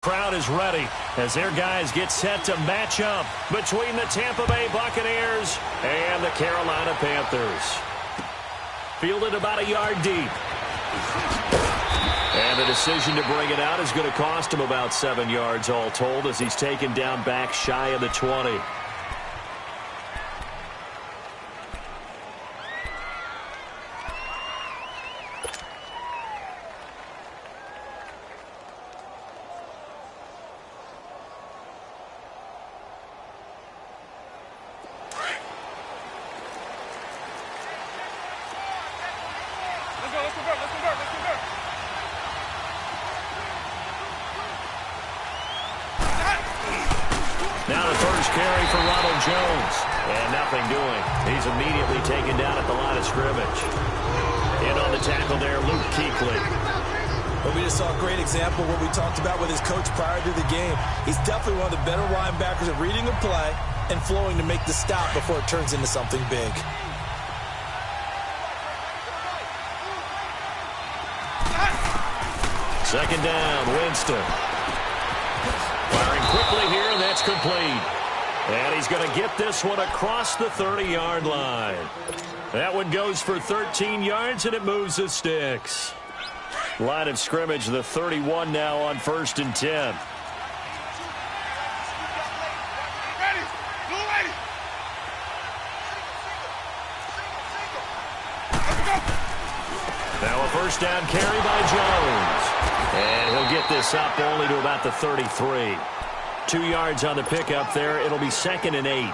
Crowd is ready as their guys get set to match up between the Tampa Bay Buccaneers and the Carolina Panthers. Fielded about a yard deep. And the decision to bring it out is going to cost him about 7 yards all told as he's taken down back shy of the 20. Now the first carry for Ronald Jones. And nothing doing. He's immediately taken down at the line of scrimmage. In on the tackle there, Luke Kuechly. But we just saw a great example of what we talked about with his coach prior to the game. He's definitely one of the better linebackers at reading a play and flowing to make the stop before it turns into something big. Second down, Winston. Firing quickly here, and that's complete. And he's going to get this one across the 30-yard line. That one goes for 13 yards, and it moves the sticks. Line of scrimmage, the 31 now on 1st and 10. Now a first down carry by Jones. And he'll get this up only to about the 33. 2 yards on the pickup there. It'll be 2nd and 8.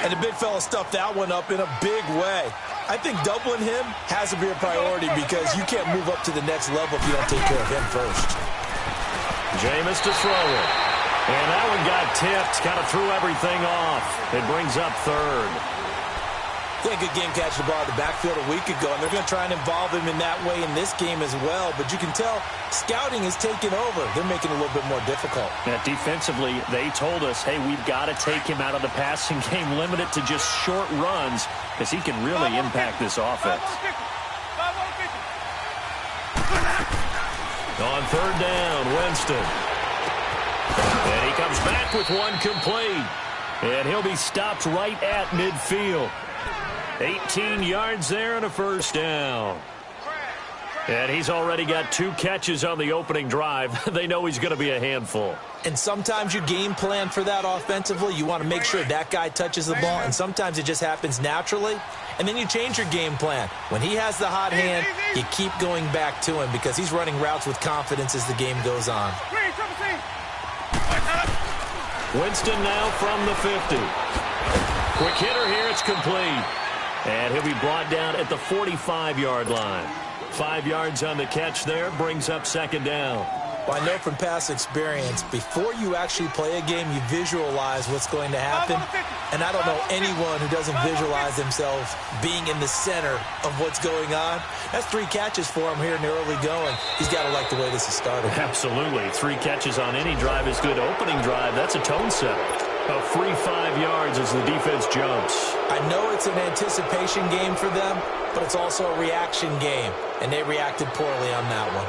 And the big fella stuffed that one up in a big way. I think doubling him has to be a priority because you can't move up to the next level if you don't take care of him first. Jameis to throw it. And that one got tipped. Kind of threw everything off. It brings up 3rd. He had a good game catching the ball in the backfield a week ago, and they're going to try and involve him in that way in this game as well. But you can tell scouting is taking over. They're making it a little bit more difficult. Yeah, defensively, they told us, hey, we've got to take him out of the passing game, limit it to just short runs, because he can really impact this offense. On 3rd down, Winston. And he comes back with one complete. And he'll be stopped right at midfield. 18 yards there and a first down. And he's already got 2 catches on the opening drive. They know he's going to be a handful. And sometimes you game plan for that offensively. You want to make sure that guy touches the ball, and sometimes it just happens naturally. And then you change your game plan. When he has the hot hand, you keep going back to him because he's running routes with confidence as the game goes on. Winston now from the 50. Quick hitter here, it's complete. And he'll be brought down at the 45-yard line. 5 yards on the catch there, brings up 2nd down. Well, I know from past experience, before you actually play a game, you visualize what's going to happen. And I don't know anyone who doesn't visualize themselves being in the center of what's going on. That's 3 catches for him here in the early going. He's got to like the way this is started. Absolutely. 3 catches on any drive is good. Opening drive, that's a tone setter. A free 5 yards as the defense jumps. I know it's an anticipation game for them, but it's also a reaction game. And they reacted poorly on that one.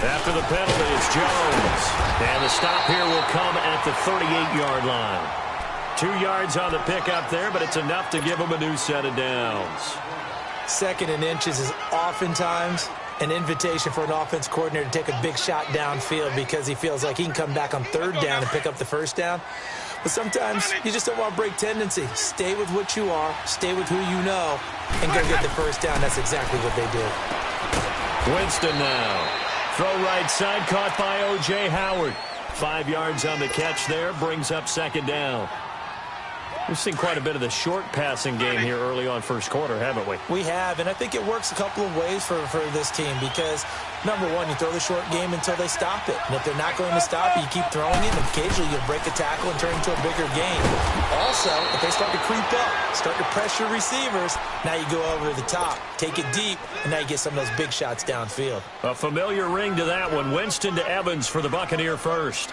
After the penalty, it's Jones. And the stop here will come at the 38-yard line. 2 yards on the pickup there, but it's enough to give him a new set of downs. 2nd and inches is oftentimes an invitation for an offense coordinator to take a big shot downfield because he feels like he can come back on 3rd down and pick up the 1st down. But sometimes you just don't want to break tendency. Stay with what you are, stay with who you know, and go get the 1st down. That's exactly what they did. Winston now. Throw right side, caught by O.J. Howard. 5 yards on the catch there, brings up 2nd down. We've seen quite a bit of the short passing game here early on first quarter, haven't we? We have, and I think it works a couple of ways for this team because, number one, you throw the short game until they stop it. And if they're not going to stop it, you keep throwing it, and occasionally you'll break a tackle and turn it into a bigger game. Also, if they start to creep up, start to pressure receivers, now you go over the top, take it deep, and now you get some of those big shots downfield. A familiar ring to that one. Winston to Evans for the Buccaneer first.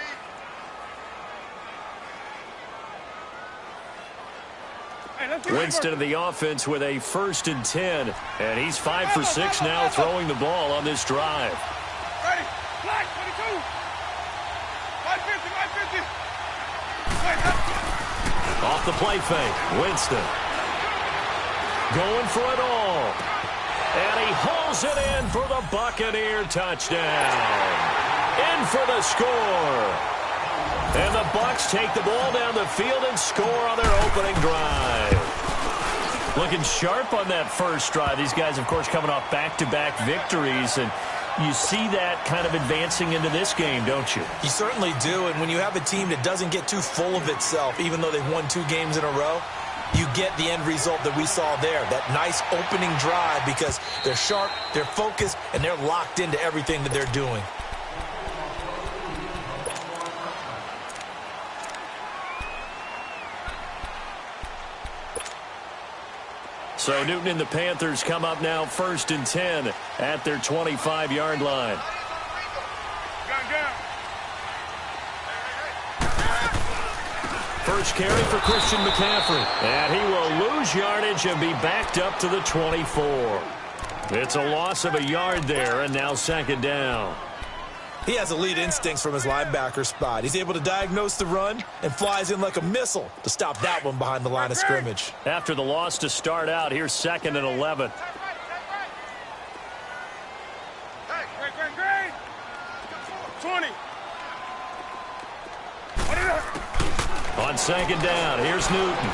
Winston of the offense with a 1st and 10. And he's 5 for 6 now throwing the ball on this drive. Ready. Flag, 22. 550. Off the play fake. Winston. Going for it all. And he hauls it in for the Buccaneer touchdown. In for the score. And the Bucs take the ball down the field and score on their opening drive. Looking sharp on that first drive. These guys, of course, coming off back-to-back victories. And you see that kind of advancing into this game, don't you? You certainly do. And when you have a team that doesn't get too full of itself, even though they've won 2 games in a row, you get the end result that we saw there. That nice opening drive because they're sharp, they're focused, and they're locked into everything that they're doing. So Newton and the Panthers come up now 1st and 10 at their 25-yard line. First carry for Christian McCaffrey. And he will lose yardage and be backed up to the 24. It's a loss of a yard there, and now 2nd down. He has elite instincts from his linebacker spot. He's able to diagnose the run and flies in like a missile to stop that one behind the line of scrimmage. After the loss to start out, here's 2nd and 11. Great. 20. On 2nd down, here's Newton.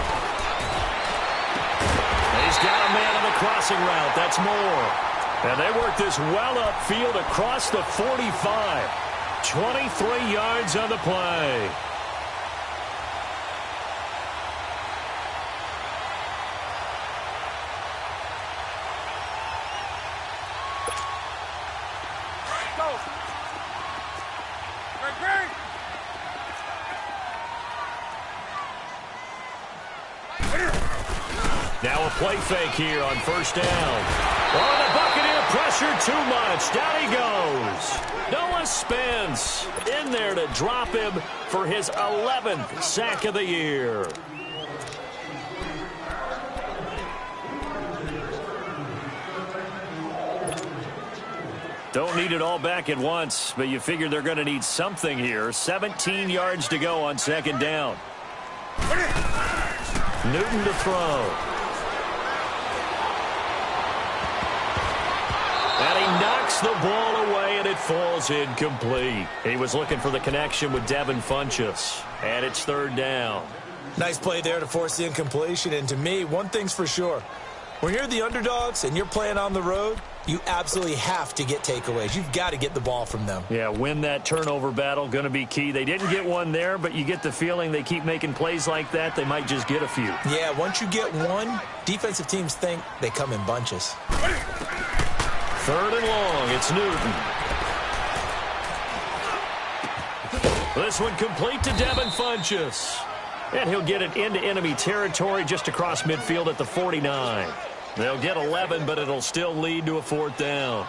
He's got a man on the crossing route. That's Moore. And they work this well upfield across the 45. 23 yards on the play. Now a play fake here on 1st down. Oh, the Buccaneer pressure too much. Down he goes. Noah Spence in there to drop him for his 11th sack of the year. Don't need it all back at once, but you figure they're going to need something here. 17 yards to go on 2nd down. Newton to throw. And he knocks the ball away, and it falls incomplete. He was looking for the connection with Devin Funchess. And it's 3rd down. Nice play there to force the incompletion. And to me, one thing's for sure. When you're the underdogs and you're playing on the road, you absolutely have to get takeaways. You've got to get the ball from them. Yeah, win that turnover battle, going to be key. They didn't get one there, but you get the feeling they keep making plays like that, they might just get a few. Yeah, once you get one, defensive teams think they come in bunches. 3rd and long, it's Newton. This one complete to Devin Funchess. And he'll get it into enemy territory just across midfield at the 49. They'll get 11, but it'll still lead to a 4th down.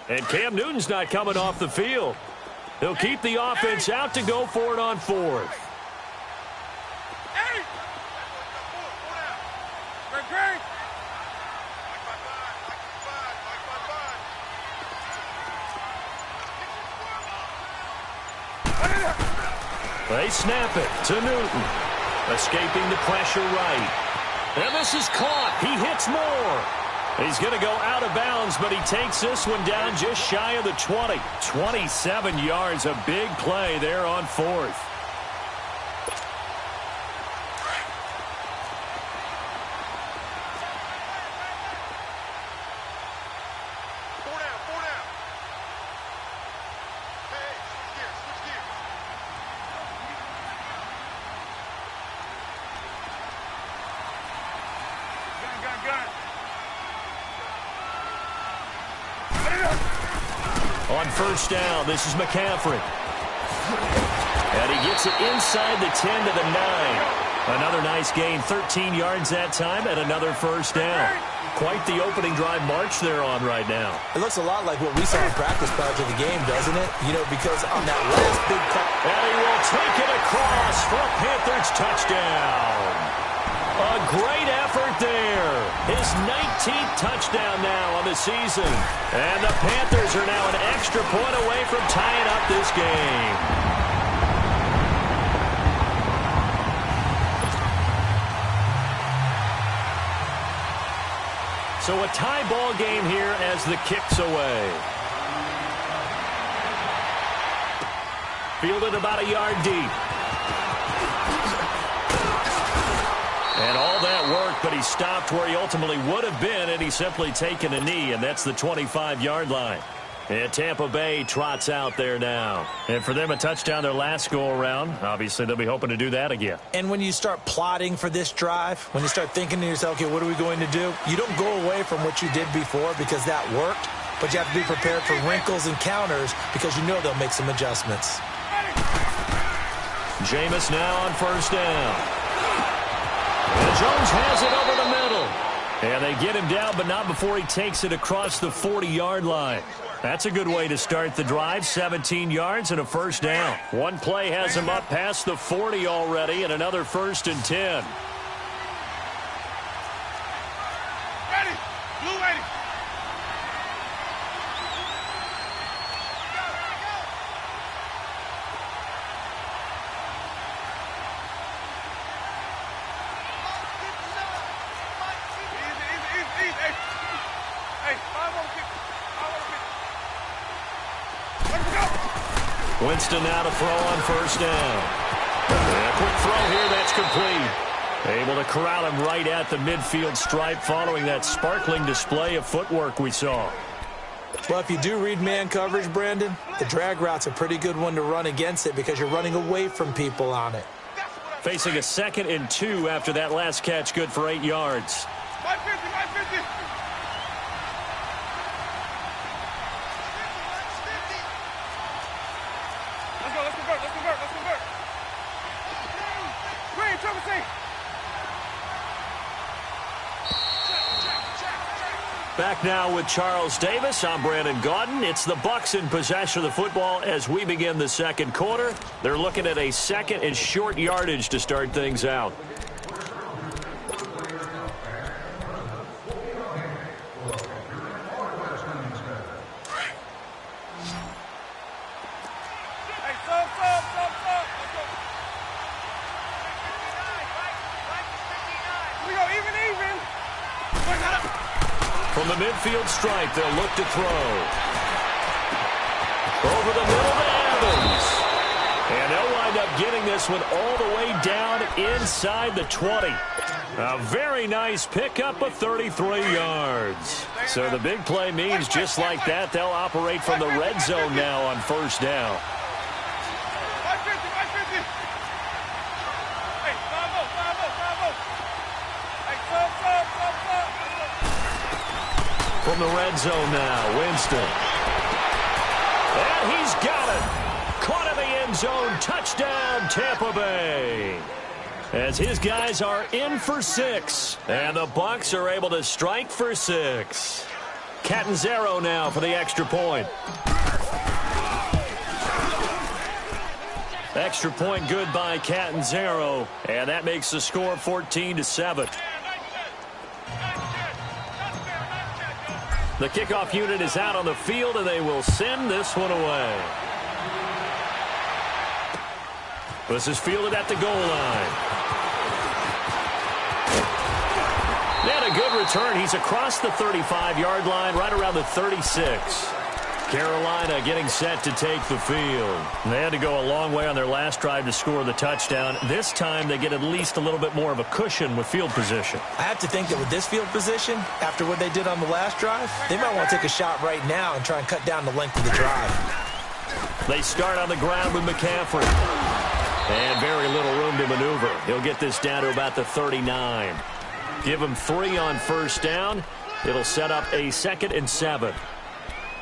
And Cam Newton's not coming off the field. He'll keep the offense out to go for it on 4th. They snap it to Newton. Escaping the pressure right. And this is caught. He hits Moore. He's going to go out of bounds, but he takes this one down just shy of the 20. 27 yards, a big play there on 4th. On 1st down, this is McCaffrey. And he gets it inside the 10 to the 9. Another nice gain, 13 yards that time, and another first down. Quite the opening drive march they're on right now. It looks a lot like what we saw in practice prior to the game, doesn't it? You know, because on that last big cut. And he will take it across for a Panthers touchdown. A great effort there. His 19th touchdown now on the season. And the Panthers are now an extra point away from tying up this game. So a tie ball game here as the kick's away. Fielded about a yard deep. And all that work, but he stopped where he ultimately would have been, and he's simply taken a knee, and that's the 25-yard line. And Tampa Bay trots out there now. And for them, a touchdown their last go-around. Obviously, they'll be hoping to do that again. And when you start plotting for this drive, when you start thinking to yourself, okay, what are we going to do? You don't go away from what you did before because that worked, but you have to be prepared for wrinkles and counters because you know they'll make some adjustments. Jameis now on first down. And Jones has it over the middle. And they get him down, but not before he takes it across the 40-yard line. That's a good way to start the drive. 17 yards and a first down. One play has him up past the 40 already, and another 1st and 10. Ready. Blue ready. Easy. Hey, 5 on kick. Winston now to throw on first down. And a quick throw here, that's complete. Able to corral him right at the midfield stripe following that sparkling display of footwork we saw. Well, if you do read man coverage, Brandon, the drag route's a pretty good one to run against it because you're running away from people on it. Facing a 2nd and 2 after that last catch, good for 8 yards. 550. Let's convert. Green, Trevor, see. Back now with Charles Davis. I'm Brandon Gaudin. It's the Bucs in possession of the football as we begin the second quarter. They're looking at a 2nd and short yardage to start things out. From the midfield stripe, they'll look to throw. Over the middle to Evans. And they'll wind up getting this one all the way down inside the 20. A very nice pickup of 33 yards. So the big play means just like that, they'll operate from the red zone now on first down. 550. Hey, 5-0. Hey, sub. From the red zone now, Winston. And he's got it. Caught in the end zone. Touchdown, Tampa Bay. As his guys are in for 6. And the Bucs are able to strike for 6. Catanzaro now for the extra point. Extra point good by Catanzaro. And that makes the score 14-7. The kickoff unit is out on the field, and they will send this one away. This is fielded at the goal line. And a good return. He's across the 35-yard line, right around the 36. Carolina getting set to take the field. They had to go a long way on their last drive to score the touchdown. This time they get at least a little bit more of a cushion with field position. I have to think that with this field position, after what they did on the last drive, they might want to take a shot right now and try and cut down the length of the drive. They start on the ground with McCaffrey. And very little room to maneuver. He'll get this down to about the 39. Give him 3 on first down. It'll set up a 2nd and 7.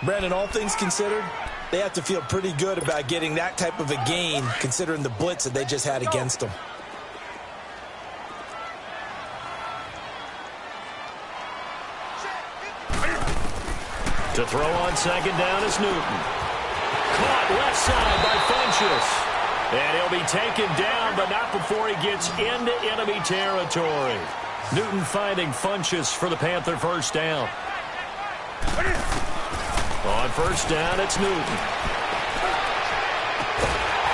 Brandon, all things considered, they have to feel pretty good about getting that type of a gain considering the blitz that they just had against them. To throw on second down is Newton. Caught left side by Funchess. And he'll be taken down, but not before he gets into enemy territory. Newton finding Funchess for the Panther first down. On first down, it's Newton.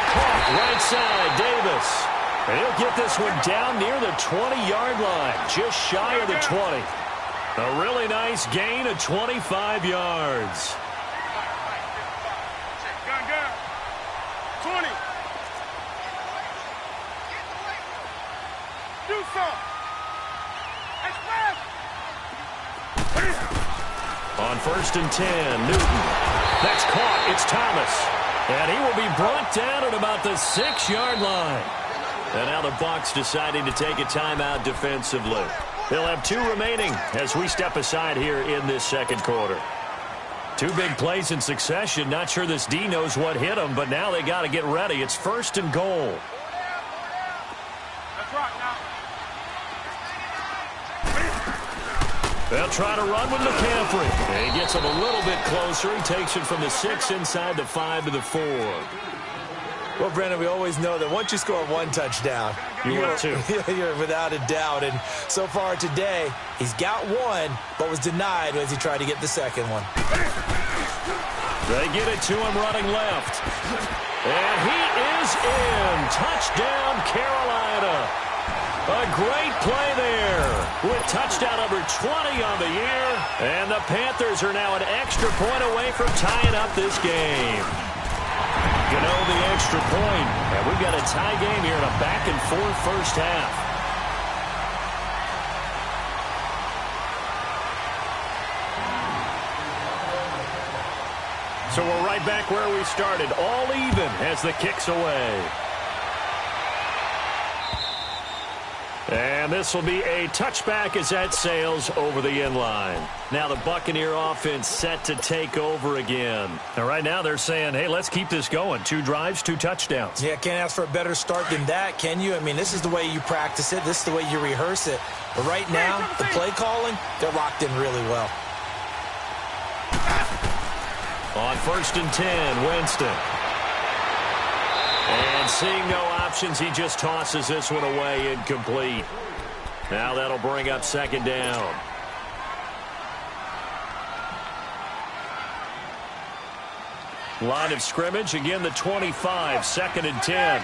Caught right side, Davis. And he'll get this one down near the 20-yard line, just shy of the 20. A really nice gain of 25 yards. Gun. 20. Do something. On first and 10, Newton. That's caught. It's Thomas. And he will be brought down at about the 6-yard line. And now the Bucs deciding to take a timeout defensively. They'll have 2 remaining as we step aside here in this second quarter. 2 big plays in succession. Not sure this D knows what hit them, but now they got to get ready. It's first and goal. That's right now. They'll try to run with McCaffrey. He gets him a little bit closer. He takes it from the 6 inside the 5 to the 4. Well, Brandon, we always know that once you score 1 touchdown, you're 2. You're without a doubt. And so far today, he's got 1, but was denied as he tried to get the second one. They get it to him running left. And he is in. Touchdown, Carolina. A great play there with touchdown number 20 on the year. And the Panthers are now an extra point away from tying up this game. Gano the extra point. And we've got a tie game here in a back-and-forth first half. So we're right back where we started. All even as the kick's away. And this will be a touchback as that sails over the end line. Now the Buccaneer offense set to take over again. And right now they're saying, hey, let's keep this going. 2 drives, 2 touchdowns. Yeah, can't ask for a better start than that, can you? I mean, this is the way you practice it. This is the way you rehearse it. But right now, the play calling, they're locked in really well. On first and 10, Winston. And seeing no options, he just tosses this one away incomplete. Now that'll bring up second down. Line of scrimmage, again the 25, second and 10.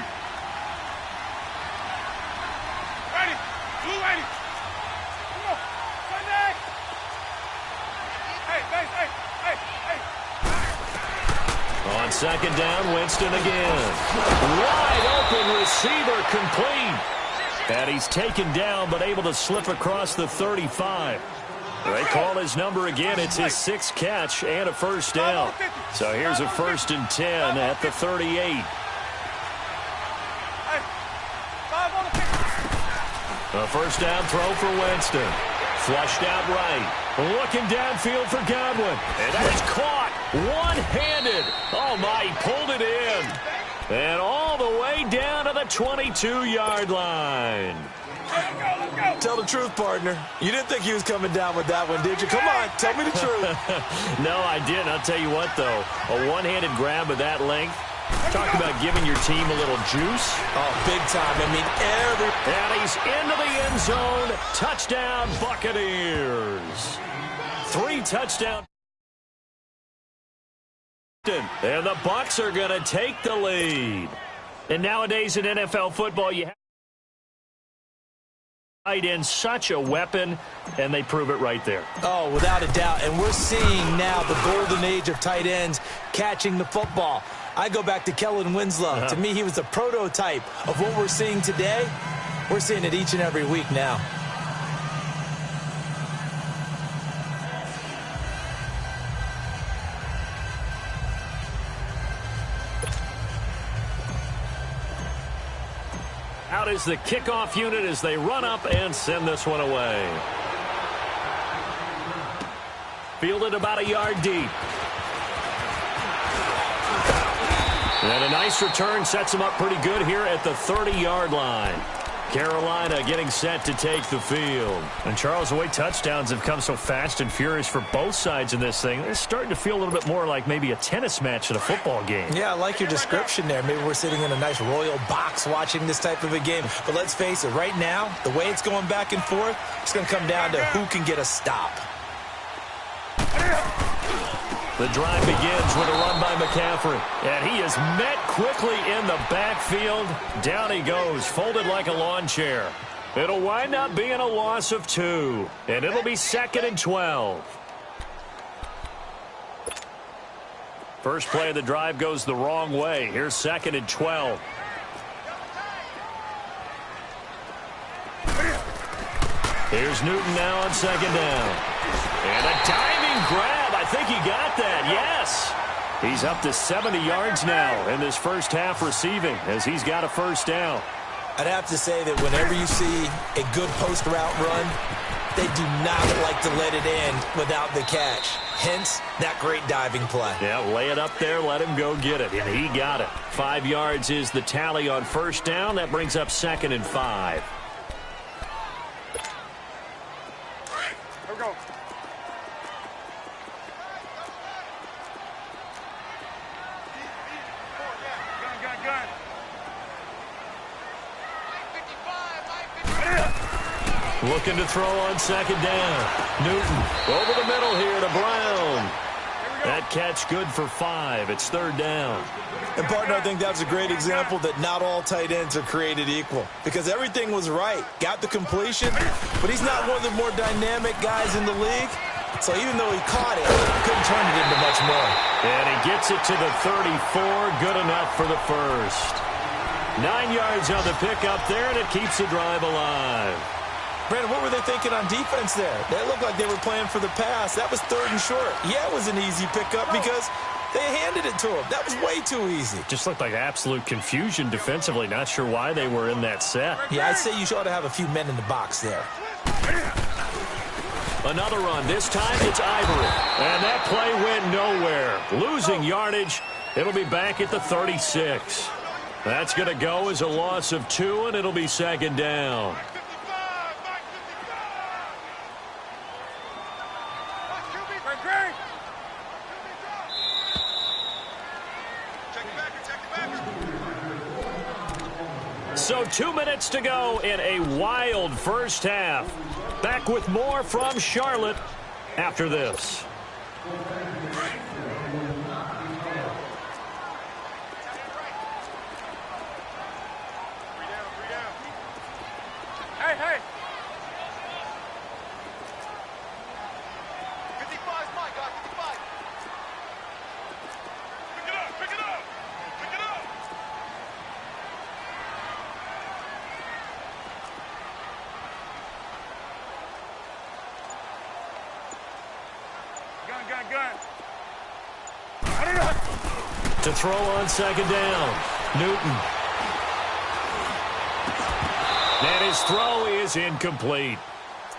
Ready. Blue 80. Come on. Sunday. Hey. On second down, Winston again. Wide open receiver complete. And he's taken down but able to slip across the 35. They call his number again. It's his 6th catch and a first down. So here's a first and 10 at the 38. A first down throw for Winston. Flushed out right. Looking downfield for Godwin. And that is caught one-handed. Oh, my, he pulled it in. And all the way down to the 22-yard line. Tell the truth, partner. You didn't think he was coming down with that one, did you? Come on, tell me the truth. No, I didn't. I'll tell you what, though. A one-handed grab of that length. Talk about giving your team a little juice. Oh, big time. I mean, And he's into the end zone. Touchdown, Buccaneers. 3 touchdowns. And the Bucs are going to take the lead. And nowadays in NFL football, you have tight end such a weapon, and they prove it right there. Oh, without a doubt. And we're seeing now the golden age of tight ends catching the football. I go back to Kellen Winslow. To me, he was the prototype of what we're seeing today. We're seeing it each and every week now. Out is the kickoff unit as they run up and send this one away. Fielded about a yard deep. And a nice return sets him up pretty good here at the 30-yard line. Carolina getting set to take the field. And Charles, the way touchdowns have come so fast and furious for both sides in this thing, it's starting to feel a little bit more like maybe a tennis match at a football game. Yeah, I like your description there. Maybe we're sitting in a nice royal box watching this type of a game. But let's face it, right now, the way it's going back and forth, it's going to come down to who can get a stop. The drive begins with a run by McCaffrey. And he is met quickly in the backfield. Down he goes, folded like a lawn chair. It'll wind up being a loss of 2. And it'll be 2nd and 12. First play of the drive goes the wrong way. Here's 2nd and 12. Here's Newton now on 2nd down. And a diving grab. I think he got that, yes. He's up to 70 yards now in this first half receiving as he's got a first down. I'd have to say that whenever you see a good post route run, they do not like to let it end without the catch. Hence, that great diving play. Yeah, lay it up there, let him go get it, and he got it. 5 yards is the tally on first down. That brings up 2nd and 5. Here we go. Gun. Looking to throw on 2nd down. Newton over the middle here to Brown. That catch good for 5. It's 3rd down. And, partner, I think that's a great example that not all tight ends are created equal because everything was right. Got the completion, but he's not one of the more dynamic guys in the league. So even though he caught it, couldn't turn it into much more. And he gets it to the 34. Good enough for the first. 9 yards on the pickup there, and it keeps the drive alive. Brandon, what were they thinking on defense there? They looked like they were playing for the pass. That was 3rd and short. Yeah, it was an easy pickup because they handed it to him. That was way too easy. Just looked like absolute confusion defensively. Not sure why they were in that set. Yeah, I'd say you ought to have a few men in the box there. Another run. This time it's Ivory. And that play went nowhere. Losing yardage. It'll be back at the 36. That's going to go as a loss of 2, and it'll be 2nd down. So 2 minutes to go in a wild first half. Back with more from Charlotte after this. Hey. 55 is my guy, 55. Pick it up. Gun. To throw on 2nd down. Newton. And his throw is incomplete.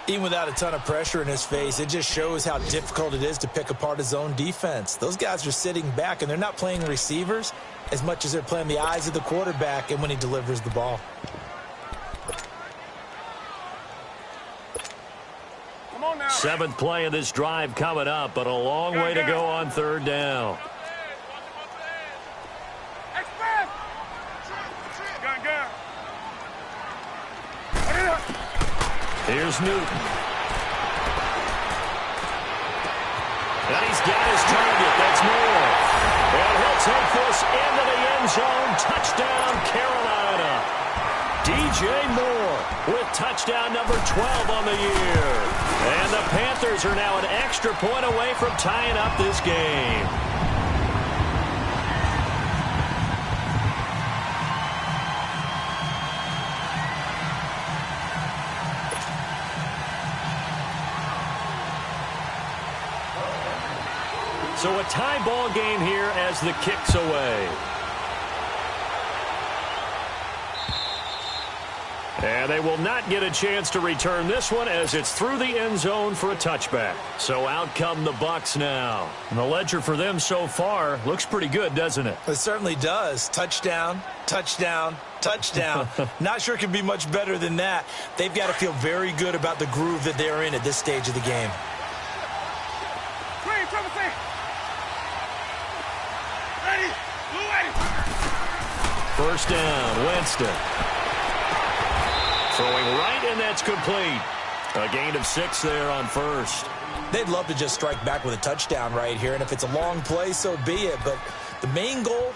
Even without a ton of pressure in his face, it just shows how difficult it is to pick apart his own defense. Those guys are sitting back, and they're not playing receivers as much as they're playing the eyes of the quarterback and when he delivers the ball. Come on now. 7th play of this drive coming up, but a long way to go on 3rd down. Gun. Here's Newton. And he's got his target. That's Moore. And he'll take this into the end zone. Touchdown, Carolina. DJ Moore with touchdown number 12 on the year. And the Panthers are now an extra point away from tying up this game. So a tie ball game here as the kick's away. And they will not get a chance to return this one as it's through the end zone for a touchback. So out come the Bucs now. And the ledger for them so far looks pretty good, doesn't it? It certainly does. Touchdown, Touchdown. Not sure it can be much better than that. They've got to feel very good about the groove that they're in at this stage of the game. First down, Winston. Throwing right, and that's complete. A gain of 6 there on first. They'd love to just strike back with a touchdown right here, and if it's a long play, so be it. But the main goal,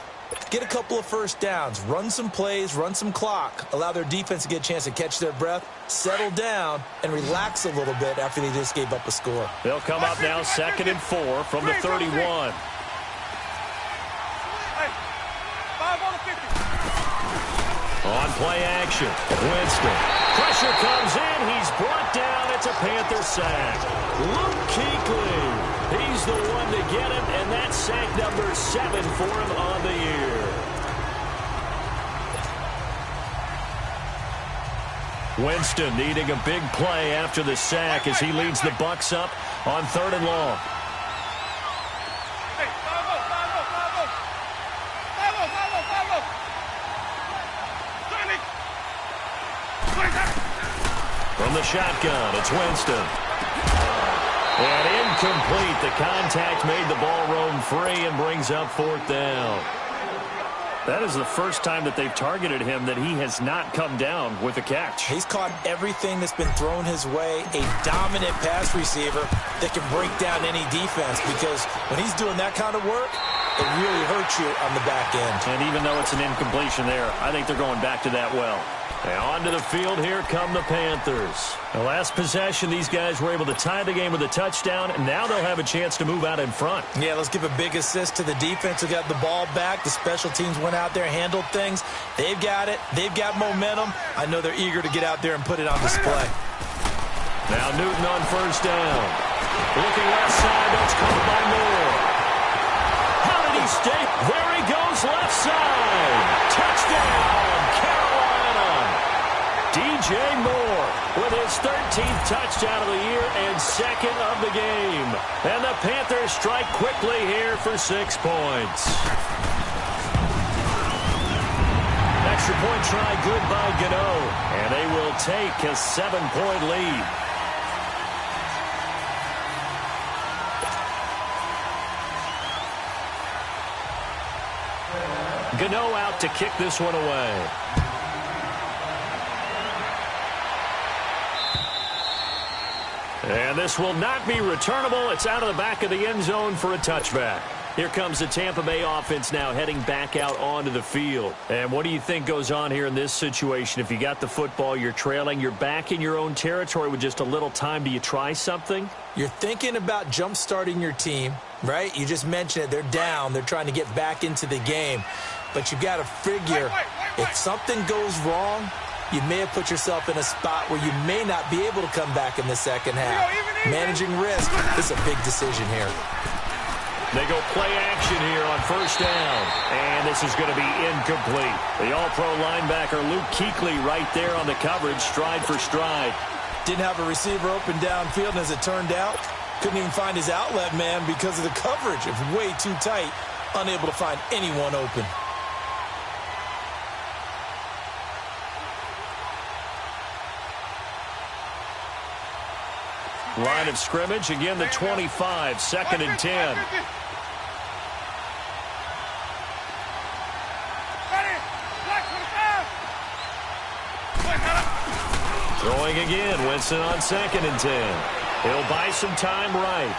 get a couple of first downs, run some plays, run some clock, allow their defense to get a chance to catch their breath, settle down, and relax a little bit after they just gave up a score. They'll come up now 2nd and 4 from the 31. On play action, Winston. Pressure comes in. He's brought down. It's a Panther sack. Luke Kuechly. He's the one to get him, and that's sack number 7 for him on the year. Winston needing a big play after the sack as he leads the Bucs up on 3rd and long. From the shotgun, it's Winston. And incomplete. The contact made the ball roam free and brings up 4th down. That is the first time that they've targeted him that he has not come down with a catch. He's caught everything that's been thrown his way. A dominant pass receiver that can break down any defense, because when he's doing that kind of work, it really hurts you on the back end. And even though it's an incompletion there, I think they're going back to that well. And onto the field, here come the Panthers. The last possession, these guys were able to tie the game with a touchdown, and now they'll have a chance to move out in front. Yeah, let's give a big assist to the defense who got the ball back. The special teams went out there, handled things. They've got it. They've got momentum. I know they're eager to get out there and put it on display. Now Newton on first down. Looking left side, that's caught by Moore. How did he stay? There he goes, left side. Touchdown, Carolina. DJ Moore with his 13th touchdown of the year and 2nd of the game. And the Panthers strike quickly here for 6 points. Extra point try good by Gano. And they will take a 7-point lead. Gano out to kick this one away. And this will not be returnable. It's out of the back of the end zone for a touchback. Here comes the Tampa Bay offense now heading back out onto the field. And what do you think goes on here in this situation? If you got the football, you're trailing, you're back in your own territory with just a little time. Do you try something? You're thinking about jump-starting your team, right? You just mentioned it. They're down. They're trying to get back into the game. But you've got to figure, if something goes wrong, you may have put yourself in a spot where you may not be able to come back in the second half. Managing risk is a big decision here. They go play action here on first down. And this is going to be incomplete. The all-pro linebacker Luke Kuechly right there on the coverage, stride for stride. Didn't have a receiver open downfield, and as it turned out, couldn't even find his outlet man because of the coverage. It was way too tight, unable to find anyone open. Line of scrimmage, again the 25, 2nd and 10. Throwing again, Winston on 2nd and 10. He'll buy some time right.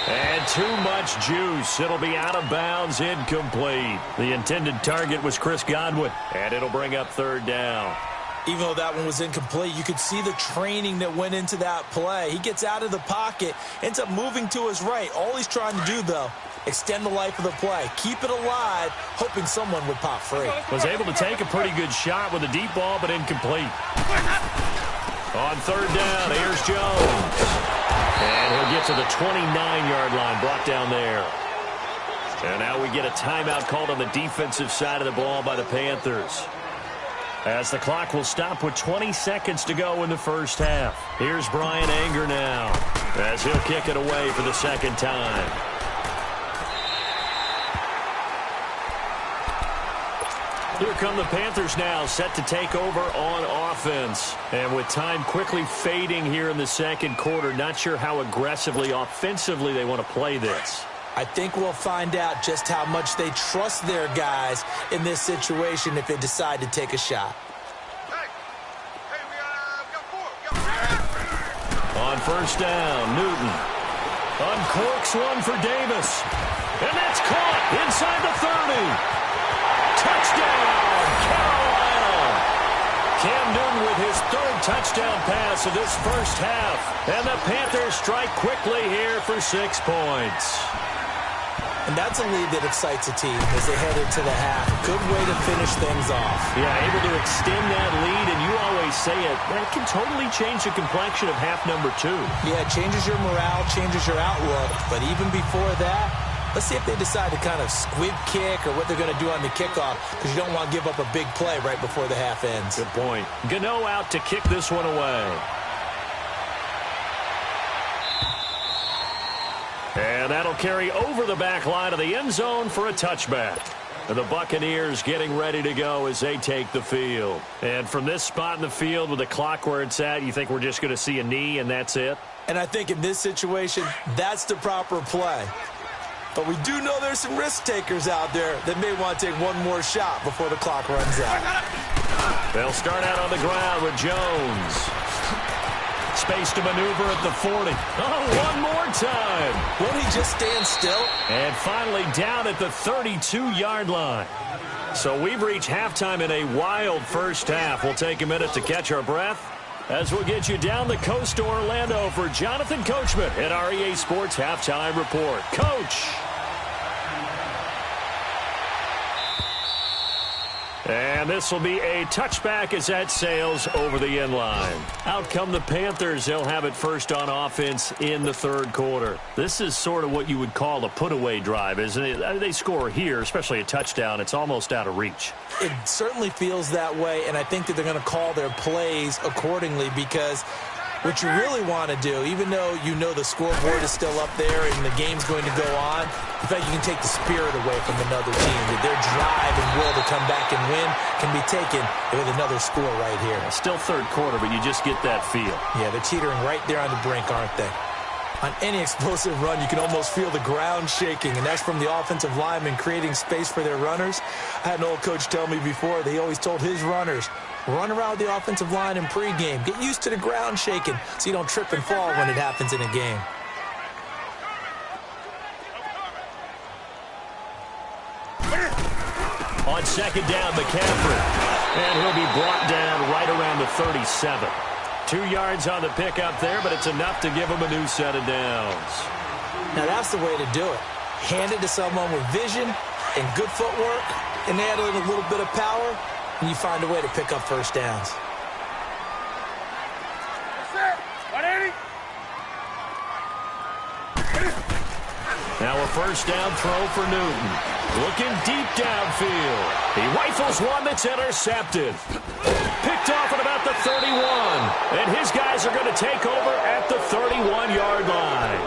And too much juice. It'll be out of bounds, incomplete. The intended target was Chris Godwin, and it'll bring up 3rd down. Even though that one was incomplete, you could see the training that went into that play. He gets out of the pocket, ends up moving to his right. All he's trying to do, though, extend the life of the play. Keep it alive, hoping someone would pop free. Was able to take a pretty good shot with a deep ball, but incomplete. On 3rd down, here's Jones. And he'll get to the 29-yard line, brought down there. And now we get a timeout called on the defensive side of the ball by the Panthers, as the clock will stop with 20 seconds to go in the first half. Here's Brian Anger now, as he'll kick it away for the 2nd time. Here come the Panthers now, set to take over on offense. And with time quickly fading here in the second quarter, not sure how aggressively, offensively they want to play this. I think we'll find out just how much they trust their guys in this situation if they decide to take a shot. On first down, Newton uncorks one for Davis. And that's caught inside the 30. Touchdown, Carolina! Cam Newton with his third touchdown pass of this first half. And the Panthers strike quickly here for 6 points. And that's a lead that excites a team as they head into the half. Good way to finish things off. Yeah, able to extend that lead, and you always say it, that can totally change the complexion of half number 2. Yeah, it changes your morale, changes your outlook. But even before that, let's see if they decide to kind of squib kick or what they're going to do on the kickoff, because you don't want to give up a big play right before the half ends. Good point. Gano out to kick this one away. And that'll carry over the back line of the end zone for a touchback. And the Buccaneers getting ready to go as they take the field. And from this spot in the field with the clock where it's at, you think we're just going to see a knee and that's it? And I think in this situation, that's the proper play. But we do know there's some risk takers out there that may want to take one more shot before the clock runs out. They'll start out on the ground with Jones. Space to maneuver at the 40. Oh, one more time. Won't he just stand still? And finally down at the 32-yard line. So we've reached halftime in a wild first half. We'll take a minute to catch our breath as we'll get you down the coast to Orlando for Jonathan Coachman at REA Sports Halftime Report. Coach. And this will be a touchback as that sails over the end line. Out come the Panthers. They'll have it first on offense in the third quarter. This is sort of what you would call a put-away drive, isn't it? They score here, especially a touchdown. It's almost out of reach. It certainly feels that way, and I think that they're going to call their plays accordingly, because what you really want to do, even though you know the scoreboard is still up there and the game's going to go on, in fact, you can take the spirit away from another team. That their drive and will to come back and win can be taken with another score right here. Still third quarter, but you just get that feel. Yeah, they're teetering right there on the brink, aren't they? On any explosive run, you can almost feel the ground shaking, and that's from the offensive linemen creating space for their runners. I had an old coach tell me before, they always told his runners, run around the offensive line in pregame. Get used to the ground shaking so you don't trip and fall when it happens in a game. On second down, McCaffrey. And he'll be brought down right around the 37. 2 yards on the pickup there, but it's enough to give him a new set of downs. Now that's the way to do it. Hand it to someone with vision and good footwork, and add in a little bit of power, and you find a way to pick up first downs. Now a first down throw for Newton. Looking deep downfield. He rifles one that's intercepted. Picked off at about the 31. And his guys are going to take over at the 31-yard line.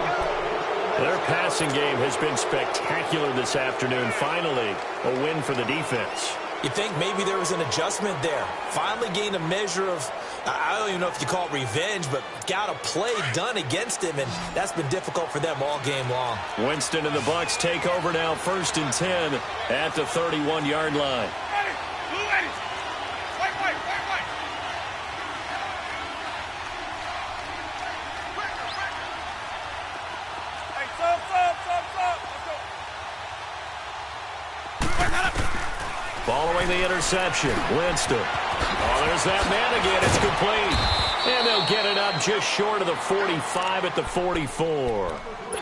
Their passing game has been spectacular this afternoon. Finally, a win for the defense. You think maybe there was an adjustment there. Finally gained a measure of, I don't even know if you call it revenge, but got a play done against him, and that's been difficult for them all game long. Winston and the Bucs take over now, 1st and 10 at the 31-yard line. Following the interception, Winston. Oh, there's that man again. It's complete. And they'll get it up just short of the 45 at the 44.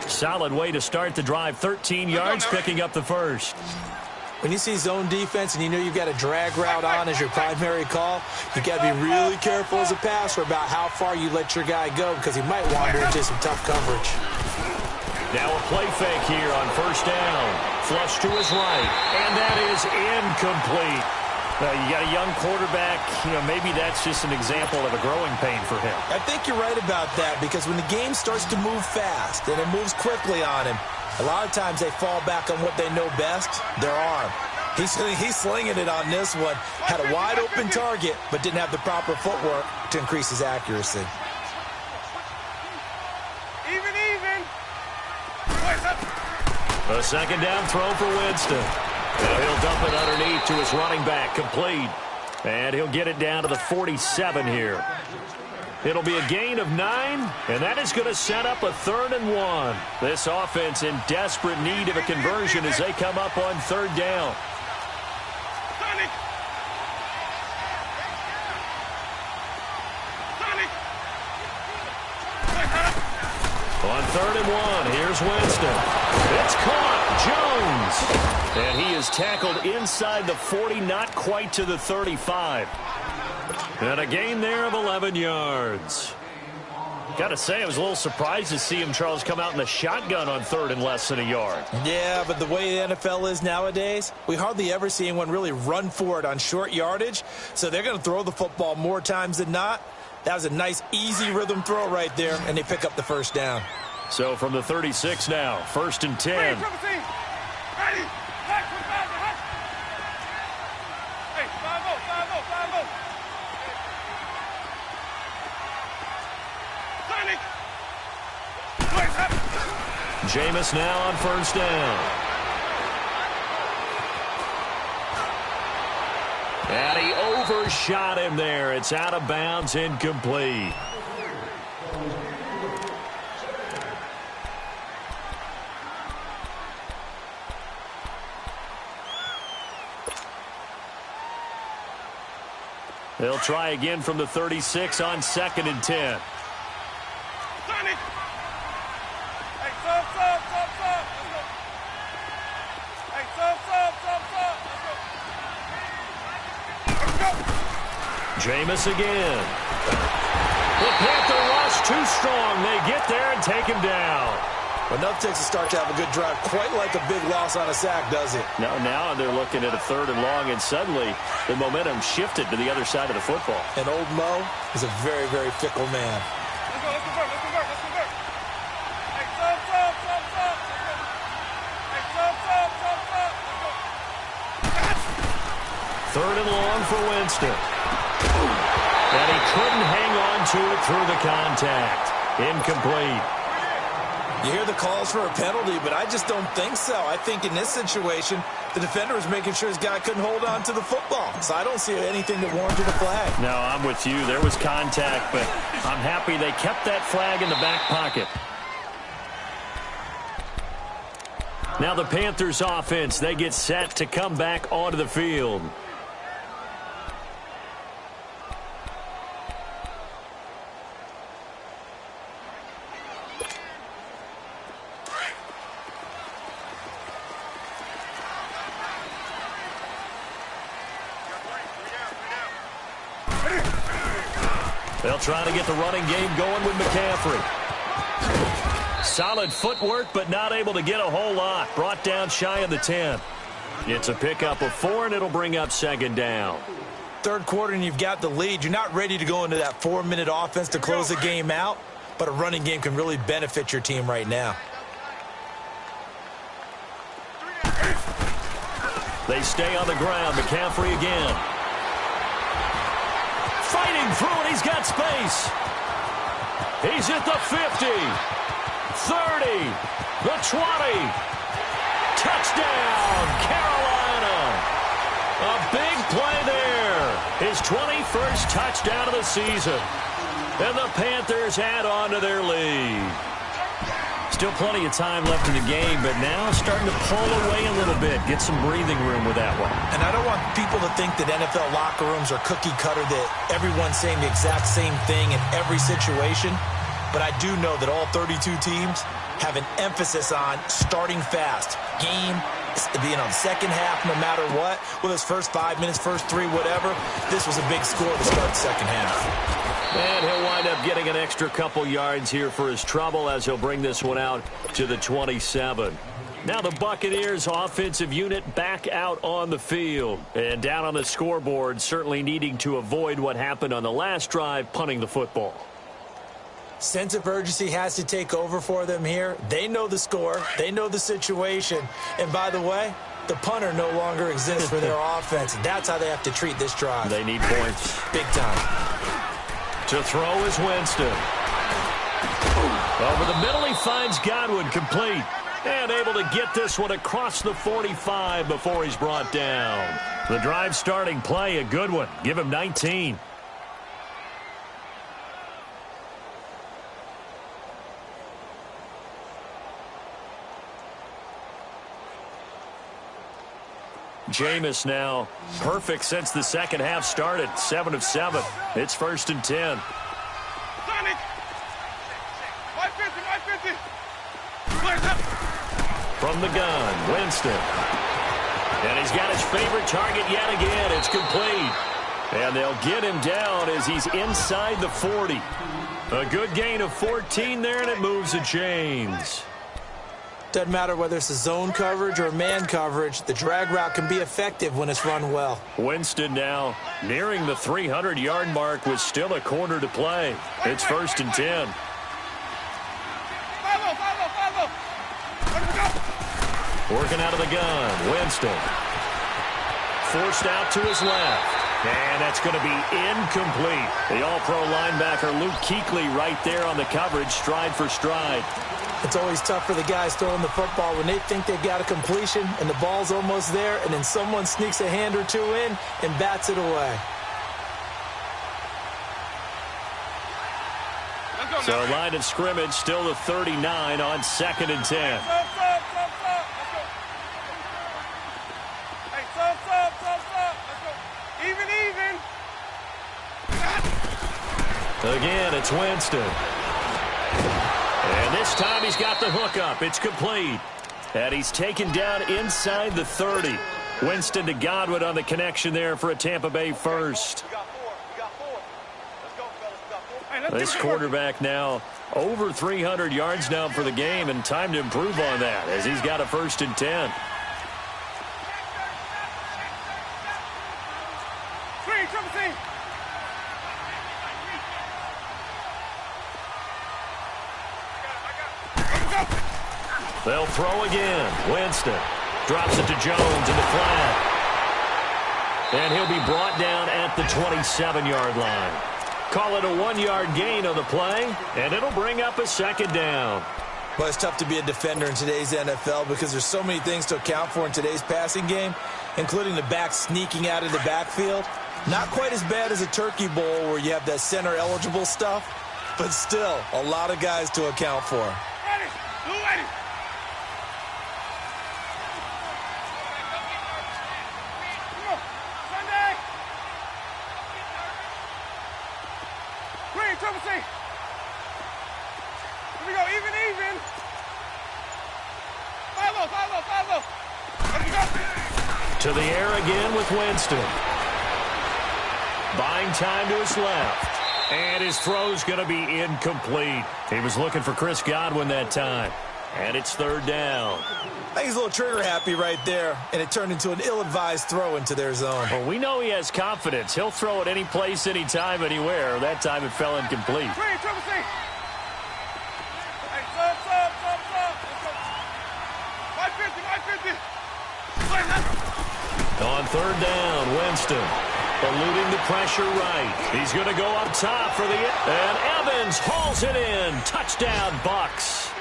Solid way to start the drive. 13 yards, picking up the first. When you see zone defense and you know you've got a drag route on as your primary call, you've got to be really careful as a passer about how far you let your guy go, because he might wander into some tough coverage. Now a play fake here on first down. Flush to his right, and that is incomplete. You got a young quarterback. Maybe that's just an example of a growing pain for him. I think you're right about that, because when the game starts to move fast and it moves quickly on him, a lot of times they fall back on what they know best, their arm. He's slinging it on this one. Had a wide open target, but didn't have the proper footwork to increase his accuracy. Even. A second down throw for Winston. Now he'll dump it underneath to his running back, complete. And he'll get it down to the 47 here. It'll be a gain of 9, and that is going to set up a 3rd and 1. This offense in desperate need of a conversion as they come up on 3rd down. On 3rd and 1, here's Winston. It's caught. Jones. And he is tackled inside the 40, not quite to the 35. And a gain there of 11 yards. Got to say, I was a little surprised to see him, Charles, come out in the shotgun on 3rd and less than a yard. Yeah, but the way the NFL is nowadays, we hardly ever see anyone really run for it on short yardage. So they're going to throw the football more times than not. That was a nice, easy rhythm throw right there, and they pick up the 1st down. So from the 36 now, 1st and 10. Jameis now on 1st down. And he overshot him there. It's out of bounds, incomplete. They'll try again from the 36 on 2nd and 10. Jameis again. The Panther rush too strong. They get there and take him down. Enough takes a start to have a good drive. Quite like a big loss on a sack, does it? Now they're looking at a 3rd and long, and suddenly the momentum shifted to the other side of the football. And old Mo is a very, very fickle man. Let's convert. Hey, stop. Hey, stop. 3rd and long for Winston. And he couldn't hang on to it through the contact. Incomplete. You hear the calls for a penalty, but I just don't think so. I think in this situation, the defender was making sure his guy couldn't hold on to the football. So I don't see anything that warranted a flag. No, I'm with you. There was contact, but I'm happy they kept that flag in the back pocket. Now the Panthers offense, they get set to come back onto the field. They'll try to get the running game going with McCaffrey. Solid footwork, but not able to get a whole lot. Brought down shy of the 10. It's a pickup of 4, and it'll bring up 2nd down. 3rd quarter, and you've got the lead. You're not ready to go into that 4-minute offense to close the game out, but a running game can really benefit your team right now. They stay on the ground. McCaffrey again. Fighting through, and he's got space. He's at the 50, 30, the 20. Touchdown, Carolina. A big play there. His 21st touchdown of the season. And the Panthers add on to their lead. Still plenty of time left in the game, but now starting to pull away a little bit. Get some breathing room with that one. And I don't want people to think that NFL locker rooms are cookie cutter, that everyone's saying the exact same thing in every situation. But I do know that all 32 teams have an emphasis on starting fast. Game, being on the second half no matter what. Whether it's first 5 minutes, first 3, whatever. This was a big score to start the second half. And he'll wind up getting an extra couple yards here for his trouble as he'll bring this one out to the 27. Now the Buccaneers offensive unit back out on the field. And down on the scoreboard, certainly needing to avoid what happened on the last drive, punting the football. Sense of urgency has to take over for them here. They know the score. They know the situation. And by the way, The punter no longer exists for their offense. That's how they have to treat this drive. They need points. Big time. To throw is Winston. Over the middle, he finds Godwin complete. And able to get this one across the 45 before he's brought down. The drive starting play, a good one. Give him 19. Jameis now perfect since the second half started. 7 of 7. It's 1st and 10. From the gun, Winston. And he's got his favorite target yet again. It's complete. And they'll get him down as he's inside the 40. A good gain of 14 there, and it moves the chains. Doesn't matter whether it's a zone coverage or man coverage, the drag route can be effective when it's run well. Winston now nearing the 300-yard mark with still a quarter to play. It's 1st and 10. Working out of the gun, Winston. Forced out to his left. And that's going to be incomplete. The all-pro linebacker Luke Kuechly right there on the coverage, stride for stride. It's always tough for the guys throwing the football when they think they've got a completion and the ball's almost there, and then someone sneaks a hand or two in and bats it away. So line of scrimmage still the 39 on 2nd and 10. Again, it's Winston. And this time he's got the hook up. It's complete. And he's taken down inside the 30. Winston to Godwin on the connection there for a Tampa Bay first. This quarterback now over 300 yards now for the game, and time to improve on that as he's got a 1st and 10. They'll throw again. Winston drops it to Jones in the flat. And he'll be brought down at the 27-yard line. Call it a 1-yard gain on the play, and it'll bring up a 2nd down. Well, it's tough to be a defender in today's NFL because there's so many things to account for in today's passing game, including the back sneaking out of the backfield. Not quite as bad as a turkey bowl where you have that center-eligible stuff, but still a lot of guys to account for. Ready. Here we go, even. Follow. To the air again with Winston. Buying time to his left. And his throw's going to be incomplete. He was looking for Chris Godwin that time. And it's 3rd down. I think he's a little trigger happy right there, and it turned into an ill-advised throw into their zone. Well, we know he has confidence. He'll throw it any place, anytime, anywhere. That time it fell incomplete. On 3rd down, Winston eluding the pressure right. He's going to go up top for the... And Evans hauls it in. Touchdown, Bucs.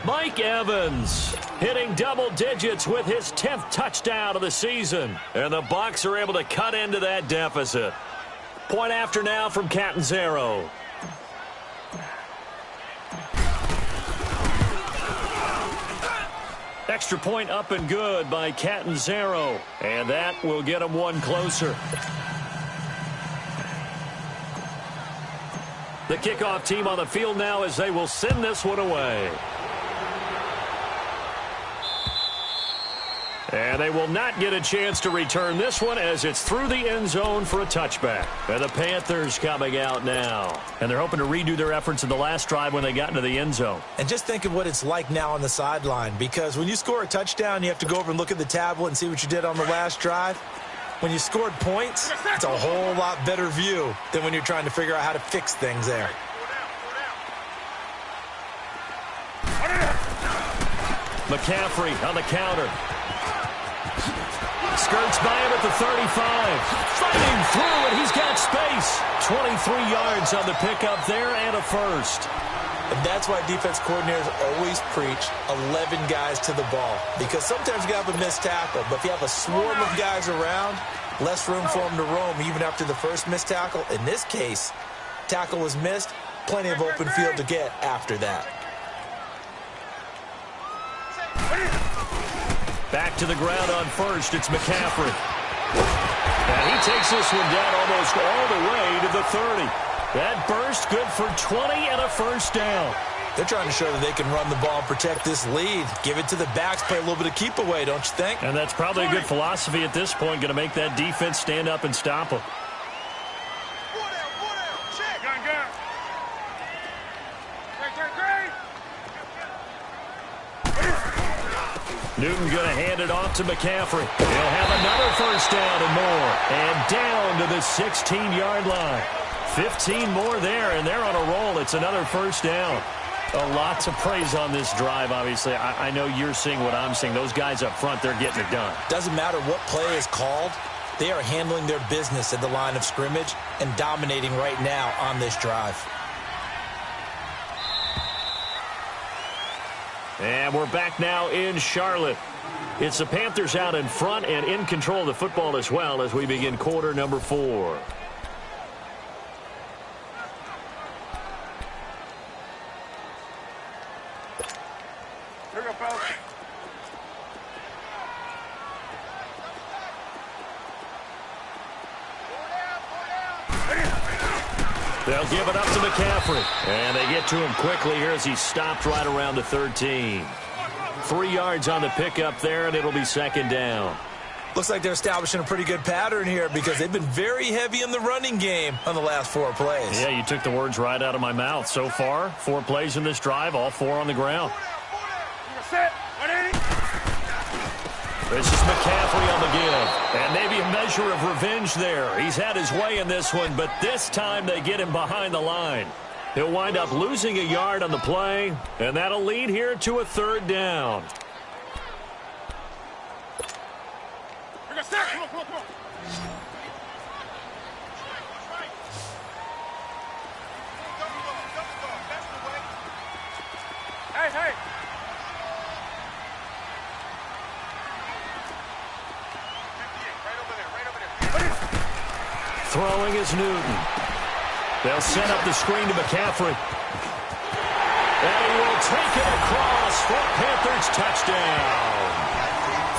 Mike Evans hitting double digits with his 10th touchdown of the season. And the Bucs are able to cut into that deficit. Point after now from Catanzaro. Extra point up and good by Catanzaro. And that will get him one closer. The kickoff team on the field now as they will send this one away. And they will not get a chance to return this one as it's through the end zone for a touchback. And the Panthers coming out now. And they're hoping to redo their efforts in the last drive when they got into the end zone. And just think of what it's like now on the sideline, because when you score a touchdown, you have to go over and look at the tablet and see what you did on the last drive. When you scored points, it's a whole lot better view than when you're trying to figure out how to fix things there. McCaffrey on the counter. Skirts by him at the 35. Fighting through, and he's got space. 23 yards on the pickup there and a first. And that's why defense coordinators always preach 11 guys to the ball. Because sometimes you have a missed tackle, but if you have a swarm of guys around, less room for them to roam even after the first missed tackle. In this case, tackle was missed, plenty of open field to get after that. Back to the ground on first, it's McCaffrey. And he takes this one down almost all the way to the 30. That burst good for 20 and a first down. They're trying to show that they can run the ball and protect this lead. Give it to the backs, play a little bit of keep away, don't you think? And that's probably a good philosophy at this point, going to make that defense stand up and stop them. Newton going to hand it off to McCaffrey. He'll have another first down and more. And down to the 16-yard line. 15 more there, and they're on a roll. It's another first down. A lot to praise on this drive, obviously. I know you're seeing what I'm seeing. Those guys up front, they're getting it done. Doesn't matter what play is called. They are handling their business at the line of scrimmage and dominating right now on this drive. And we're back now in Charlotte. It's the Panthers out in front and in control of the football as well as we begin quarter number 4. Here we go, fellas. They'll give it up to McCaffrey. And they get to him quickly here as he stopped right around the 13. 3 yards on the pickup there, and it'll be second down. Looks like they're establishing a pretty good pattern here because they've been very heavy in the running game on the last 4 plays. Yeah, you took the words right out of my mouth. So far, 4 plays in this drive, all 4 on the ground. Set. 180. This is McCaffrey on the give. And maybe a measure of revenge there. He's had his way in this one, but this time they get him behind the line. He'll wind up losing a yard on the play, and that'll lead here to a third down. Here we go, set. Come on, come on, come on. Hey, hey. Throwing is Newton. They'll set up the screen to McCaffrey. And he will take it across for Panthers touchdown.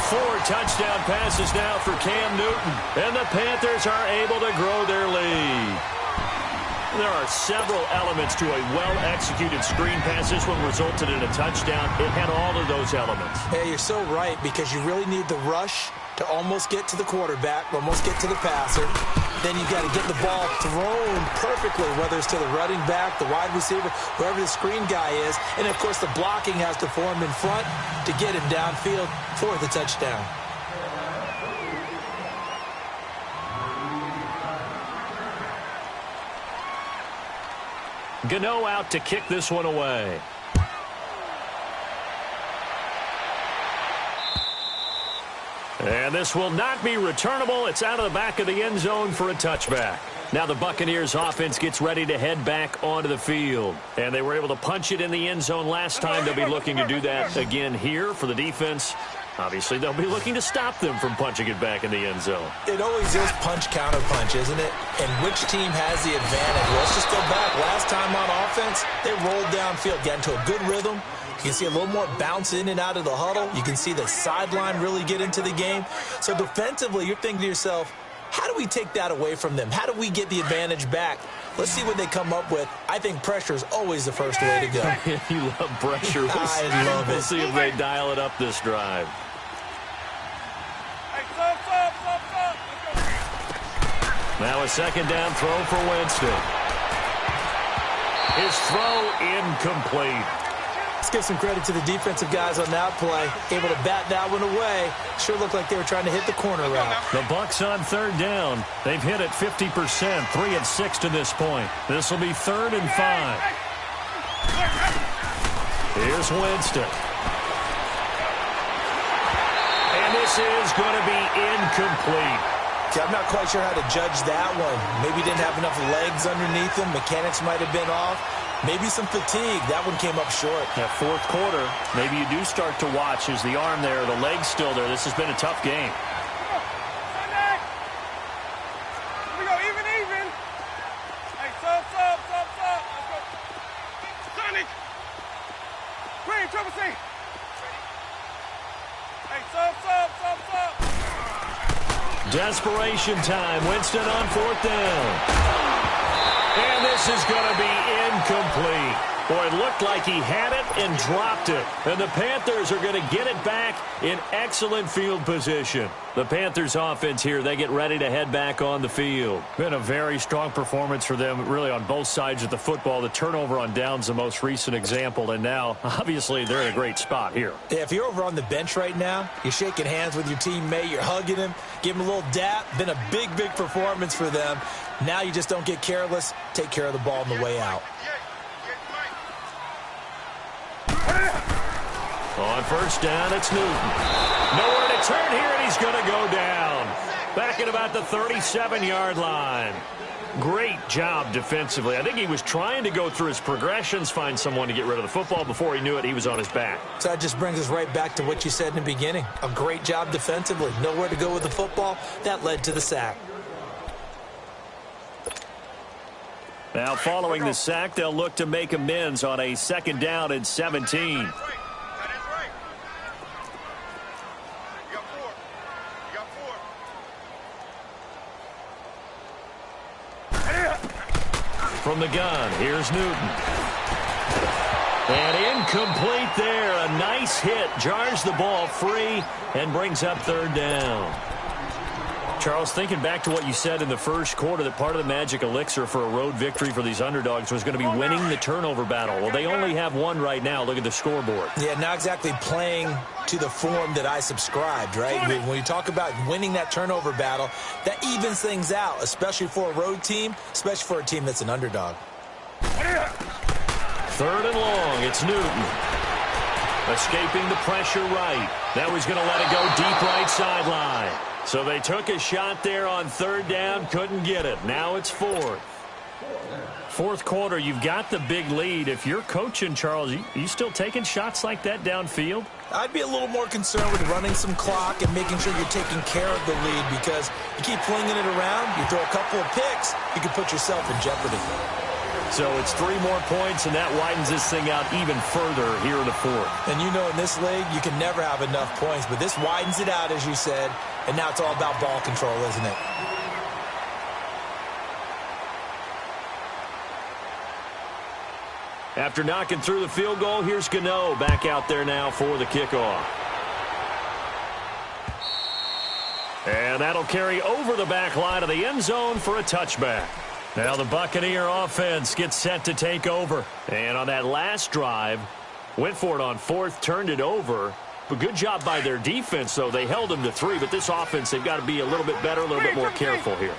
4 touchdown passes now for Cam Newton. And the Panthers are able to grow their lead. There are several elements to a well-executed screen pass. This one resulted in a touchdown. It had all of those elements. Hey, you're so right because you really need the rush to almost get to the quarterback, almost get to the passer. Then you got to get the ball thrown perfectly, whether it's to the running back, the wide receiver, whoever the screen guy is. And, of course, the blocking has to form in front to get him downfield for the touchdown. Gano out to kick this one away. And this will not be returnable. It's out of the back of the end zone for a touchback. Now the Buccaneers offense gets ready to head back onto the field. And they were able to punch it in the end zone last time. They'll be looking to do that again here for the defense. Obviously, they'll be looking to stop them from punching it back in the end zone. It always is punch, counter punch, isn't it? And which team has the advantage? Let's just go back. Last time on offense, they rolled downfield, got into a good rhythm. You can see a little more bounce in and out of the huddle. You can see the sideline really get into the game. So defensively, you're thinking to yourself, how do we take that away from them? How do we get the advantage back? Let's see what they come up with. I think pressure is always the first way to go. You love pressure. I love it. We'll see if they dial it up this drive. Now a second down throw for Winston. His throw incomplete. Let's give some credit to the defensive guys on that play. Able to bat that one away. Sure looked like they were trying to hit the corner route. The Bucs on third down. They've hit it 50%, 3 of 6 to this point. This will be 3rd and 5. Here's Winston. And this is going to be incomplete. See, I'm not quite sure how to judge that one. Maybe he didn't have enough legs underneath him. Mechanics might have been off. Maybe some fatigue. That one came up short. That fourth quarter, maybe you do start to watch. Is the arm there, the leg's still there. This has been a tough game. Sunday. Here we go, even. Hey, sub. Let's go. Sonic. Green, triple C. Hey, sub. Desperation time. Winston on fourth down. And this is going to be incomplete. Boy, it looked like he had it and dropped it. And the Panthers are going to get it back in excellent field position. The Panthers offense here, they get ready to head back on the field. Been a very strong performance for them, really on both sides of the football. The turnover on downs, the most recent example. And now, obviously, they're in a great spot here. Yeah, if you're over on the bench right now, you're shaking hands with your teammate, you're hugging him, give him a little dap. Been a big performance for them. Now you just don't get careless. Take care of the ball on the way out. On first down, it's Newton. Nowhere to turn here, and he's going to go down. Back at about the 37-yard line. Great job defensively. I think he was trying to go through his progressions, find someone to get rid of the football. Before he knew it, he was on his back. So that just brings us right back to what you said in the beginning. A great job defensively. Nowhere to go with the football. That led to the sack. Now, following the sack, they'll look to make amends on a second down and 17. From the gun, here's Newton. And incomplete there. A nice hit. Jars the ball free and brings up third down. Charles, thinking back to what you said in the first quarter, that part of the magic elixir for a road victory for these underdogs was going to be winning the turnover battle. Well, they only have one right now. Look at the scoreboard. Yeah, not exactly playing to the form that I subscribed, right? When you talk about winning that turnover battle, that evens things out, especially for a road team, especially for a team that's an underdog. Third and long, it's Newton. Escaping the pressure right. Now he's going to let it go deep right sideline. So they took a shot there on third down, couldn't get it. Now it's fourth. Fourth quarter, you've got the big lead. If you're coaching, Charles, you still taking shots like that downfield? I'd be a little more concerned with running some clock and making sure you're taking care of the lead, because you keep flinging it around, you throw a couple of picks, you can put yourself in jeopardy. So it's 3 more points, and that widens this thing out even further here in the fourth. And you know in this league, you can never have enough points, but this widens it out, as you said, and now it's all about ball control, isn't it? After knocking through the field goal, here's Gano back out there now for the kickoff. And that'll carry over the back line of the end zone for a touchback. Now the Buccaneer offense gets set to take over. And on that last drive, went for it on fourth, turned it over. But good job by their defense, though. They held them to 3, but this offense, they've got to be a little bit better, a little bit more careful here.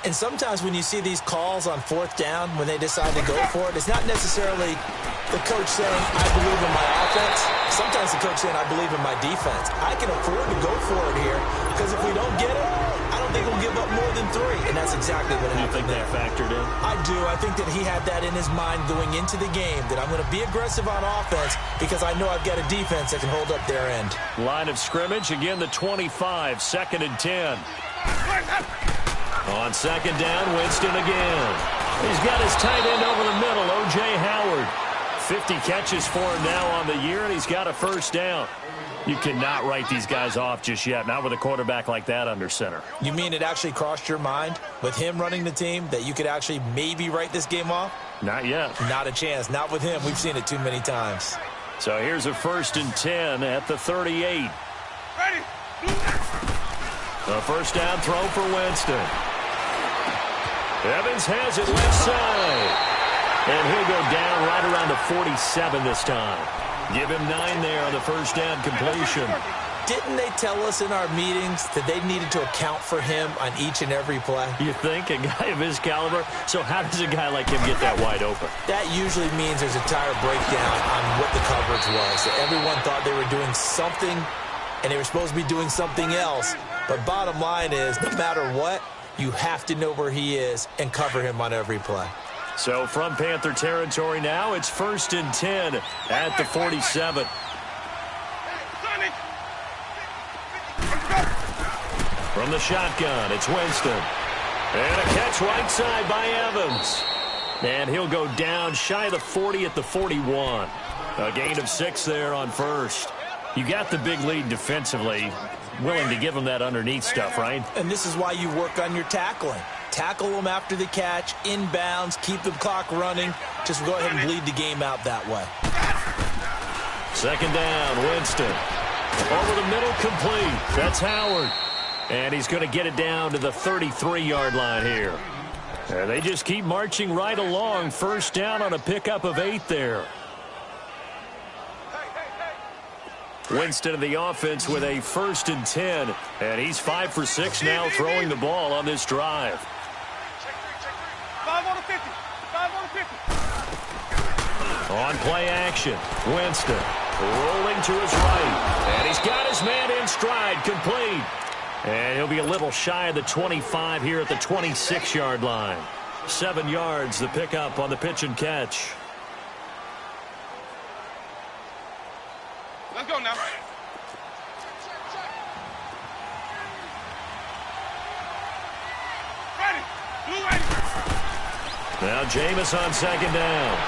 And sometimes when you see these calls on fourth down, when they decide to go for it, it's not necessarily the coach saying, I believe in my offense. Sometimes the coach saying, I believe in my defense. I can afford to go for it here, because if we don't get it, I don't think we'll give up more than 3. And that's exactly what happened. You think that factored in? I do. I think that he had that in his mind going into the game, that I'm going to be aggressive on offense because I know I've got a defense that can hold up their end. Line of scrimmage, again the 25, 2nd and 10. On second down, Winston again. He's got his tight end over the middle, O.J. Howard. 50 catches for him now on the year, and he's got a first down. You cannot write these guys off just yet, not with a quarterback like that under center. You mean it actually crossed your mind with him running the team that you could actually maybe write this game off? Not yet. Not a chance. Not with him. We've seen it too many times. So here's a 1st and 10 at the 38. Ready. A first down throw for Winston. Evans has it left side. And he'll go down right around the 47 this time. Give him 9 there on the first down completion. Didn't they tell us in our meetings that they needed to account for him on each and every play? You think? A guy of his caliber? So how does a guy like him get that wide open? That usually means there's a tire breakdown on what the coverage was. Everyone thought they were doing something and they were supposed to be doing something else. But bottom line is, no matter what, you have to know where he is and cover him on every play. So from Panther territory now, it's 1st and 10 at the 47. From the shotgun, it's Winston. And a catch right side by Evans. And he'll go down shy of the 40 at the 41. A gain of 6 there on first. You got the big lead defensively. Willing to give him that underneath stuff, right? And this is why you work on your tackling. Tackle them after the catch, inbounds, keep the clock running. Just go ahead and bleed the game out that way. 2nd down, Winston. Over the middle, complete. That's Howard. And he's going to get it down to the 33-yard line here. And they just keep marching right along. 1st down on a pickup of 8 there. Winston of the offense with a 1st and 10. And he's 5 for 6 now throwing the ball on this drive. 5 on the 50. 5 on the 50. On play action, Winston rolling to his right. And he's got his man in stride, complete. And he'll be a little shy of the 25 here at the 26-yard line. 7 yards, the pickup on the pitch and catch. Let's go now. Ready. Blue ready. Now Jameis on 2nd down.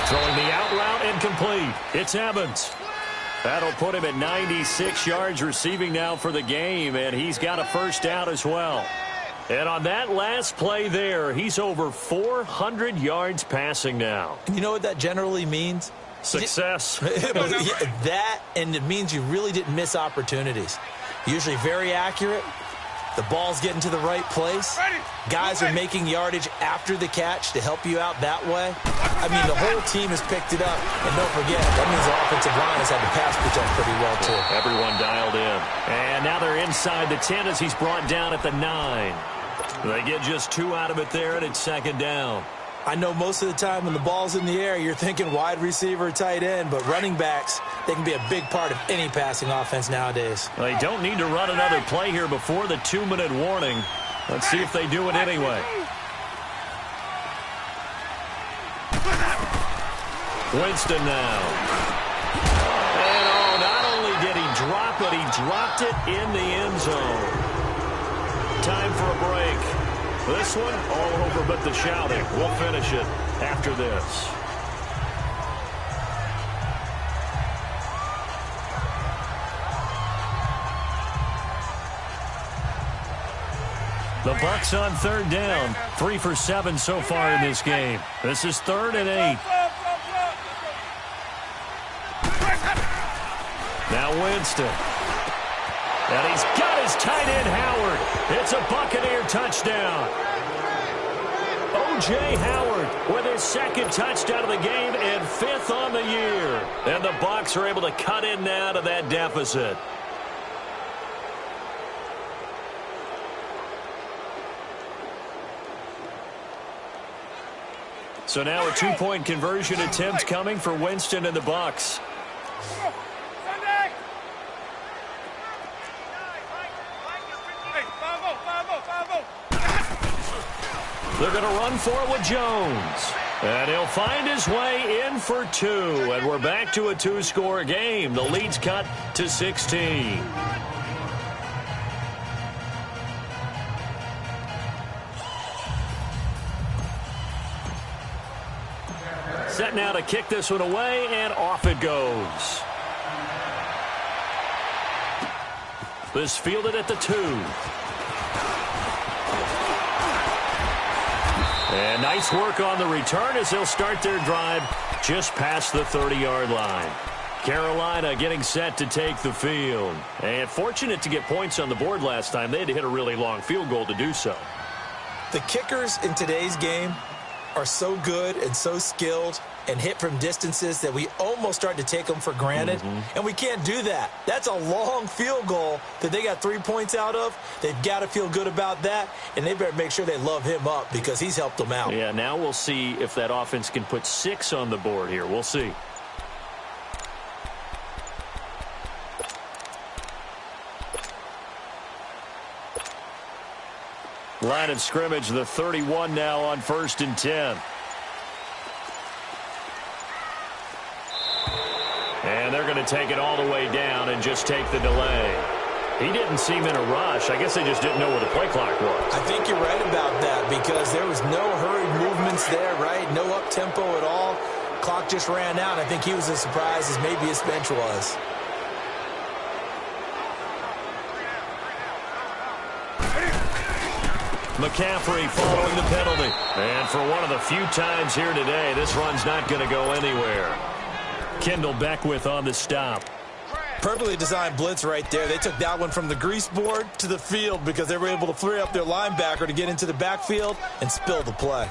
Throwing the out route and complete. It's Evans. That'll put him at 96 yards receiving now for the game, and he's got a 1st down as well. And on that last play there, he's over 400 yards passing now. And you know what that generally means? Success. That, and it means you really didn't miss opportunities. Usually very accurate. The ball's getting to the right place. Guys are making yardage after the catch to help you out that way. I mean, the whole team has picked it up. And don't forget, that means the offensive line has had to pass protect pretty well, too. Everyone dialed in. And now they're inside the 10 as he's brought down at the 9. They get just 2 out of it there, and it's 2nd down. I know most of the time when the ball's in the air, you're thinking wide receiver, tight end, but running backs, they can be a big part of any passing offense nowadays. They don't need to run another play here before the 2-minute warning. Let's see if they do it anyway. Winston now. And not only did he drop it, he dropped it in the end zone. Time for a break. This one all over but the shouting. We'll finish it after this. The Bucs on 3rd down. 3 for 7 so far in this game. This is 3rd and 8. Now Winston. And he's got his tight end, Howard. It's a Buccaneer touchdown. O.J. Howard with his 2nd touchdown of the game and 5th on the year. And the Bucs are able to cut in now to that deficit. So now a 2-point conversion attempt coming for Winston and the Bucs. They're going to run for it with Jones. And he'll find his way in for 2. And we're back to a 2-score game. The lead's cut to 16. Set now to kick this one away, and off it goes. This fielded at the 2. And nice work on the return as they'll start their drive just past the 30-yard line. Carolina getting set to take the field. And fortunate to get points on the board last time. They had to hit a really long field goal to do so. The kickers in today's game are so good and so skilled and hit from distances that we almost start to take them for granted. And we can't do that. That's a long field goal that they got 3 points out of. They've got to feel good about that, and they better make sure they love him up because he's helped them out. Yeah, now we'll see if that offense can put 6 on the board here. We'll see. Line of scrimmage, the 31 now on 1st and 10. And they're going to take it all the way down and just take the delay. He didn't seem in a rush. I guess they just didn't know where the play clock was. I think you're right about that because there was no hurried movements there, right? No up-tempo at all. Clock just ran out. I think he was as surprised as maybe his bench was. McCaffrey following the penalty. And for one of the few times here today, this run's not going to go anywhere. Kendall Beckwith on the stop. Perfectly designed blitz right there. They took that one from the grease board to the field because they were able to free up their linebacker to get into the backfield and spill the play.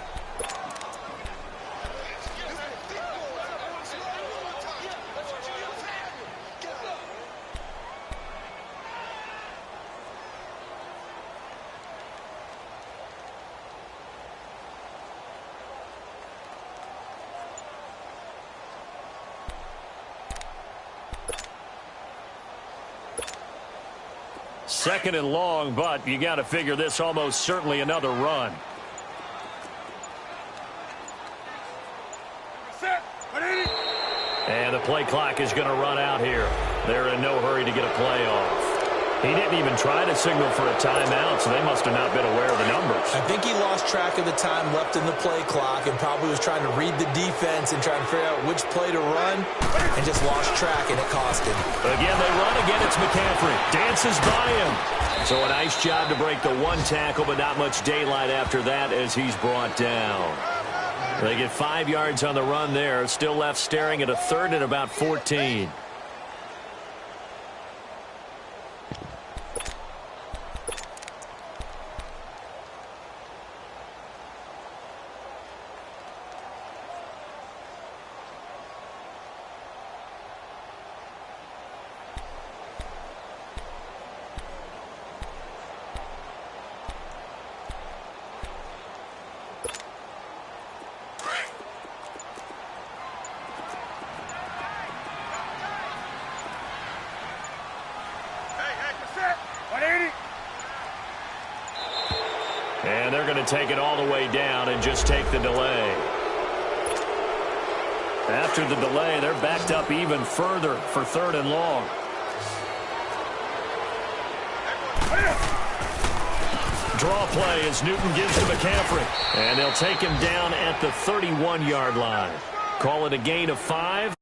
Second and long, but you got to figure this almost certainly another run. And the play clock is going to run out here. They're in no hurry to get a play off. He didn't even try to signal for a timeout, so they must have not been aware of the numbers. I think he lost track of the time left in the play clock and probably was trying to read the defense and trying to figure out which play to run and just lost track, and it cost him. Again, they run. Again, it's McCaffrey. Dances by him. So a nice job to break the one tackle, but not much daylight after that as he's brought down. They get 5 yards on the run there. Still left staring at a 3rd and about 14. And they're going to take it all the way down and just take the delay. After the delay, they're backed up even further for 3rd and long. Draw play as Newton gives to McCaffrey. And they'll take him down at the 31-yard line. Call it a gain of 5.